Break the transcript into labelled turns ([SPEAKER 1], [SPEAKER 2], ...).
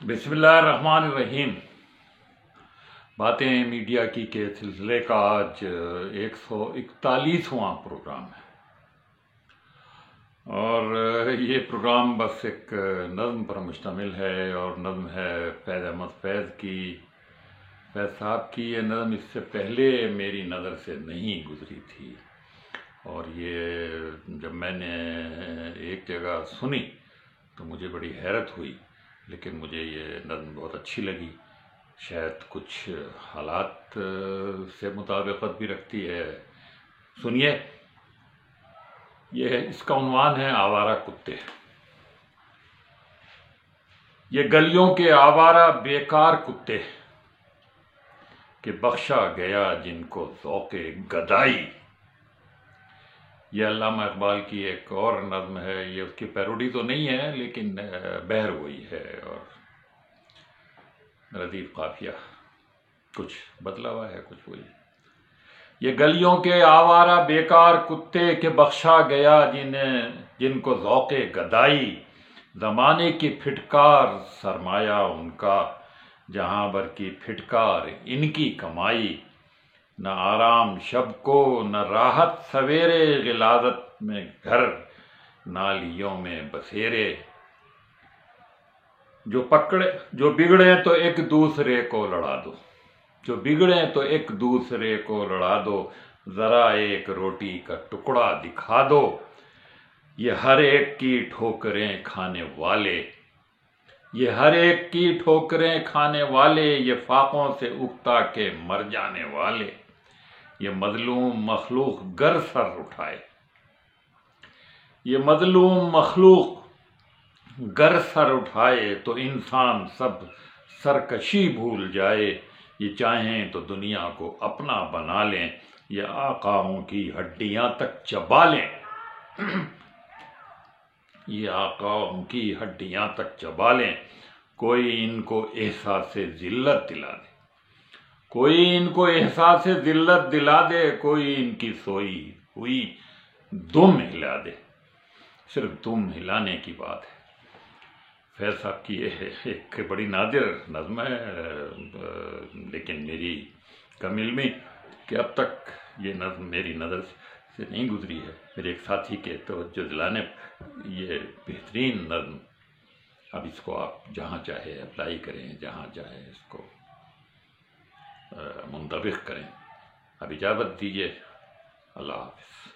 [SPEAKER 1] बिस्मिल्लाहिर्रहमानिर्रहीम। बातें मीडिया की के सिलसिले का आज 141वां प्रोग्राम है और ये प्रोग्राम बस एक नज़्म पर मुश्तमिल है और नज़्म है फैज़ अहमद फैज़ साहब की। ये नज़्म इससे पहले मेरी नज़र से नहीं गुज़री थी और ये जब मैंने एक जगह सुनी तो मुझे बड़ी हैरत हुई, लेकिन मुझे ये नज़्म बहुत अच्छी लगी। शायद कुछ हालात से मुताबिकत भी रखती है। सुनिए, ये इसका उन्वान है आवारा कुत्ते। ये गलियों के आवारा बेकार कुत्ते कि बख्शा गया जिनको ज़ौक़े गदाई। ये अल्लामा इकबाल की एक और नज़्म है। ये उसकी पैरोडी तो नहीं है, लेकिन बहर वही है और लतीफ़ काफिया कुछ बदला हुआ है, कुछ वही। ये गलियों के आवारा बेकार कुत्ते के बख्शा गया जिनको ज़ौक़े गदाई। ज़माने की फिटकार सरमाया उनका, जहाँ भर की फिटकार इनकी कमाई। न आराम शब को न राहत सवेरे, गिलादत में घर नालियों में बसेरे। जो बिगड़े तो एक दूसरे को लड़ा दो, जो बिगड़े तो एक दूसरे को लड़ा दो। ज़रा एक रोटी का टुकड़ा दिखा दो। ये हर एक की ठोकरें खाने वाले, ये हर एक की ठोकरें खाने वाले। ये फाकों से उगता के मर जाने वाले। ये मजलूम मखलूक गर सर उठाए, ये मजलूम मखलूक गर सर उठाए तो इंसान सब सरकशी भूल जाए। ये चाहें तो दुनिया को अपना बना लें, ये आकाओं की हड्डियां तक चबा लें। ये आकाओं की हड्डियां तक चबा लें। कोई इनको एहसास ज़िल्लत दिला दे, कोई इनको एहसास ज़िल्लत दिला दे। कोई इनकी सोई हुई दुम हिला दे। सिर्फ दुम हिलाने की बात है। फैज़ साहब की ये एक बड़ी नादिर नज़्म है, लेकिन मेरी कम इल्मी कि अब तक ये नज़्म मेरी नज़र से नहीं गुजरी है। मेरे एक साथी के तवज्जो दिलाने ये बेहतरीन नज़्म। अब इसको आप जहाँ चाहे अप्लाई करें, जहाँ चाहे इसको मुंतबिक करें। अब इजाज़त दीजिए। अल्लाह हाफ़िज़।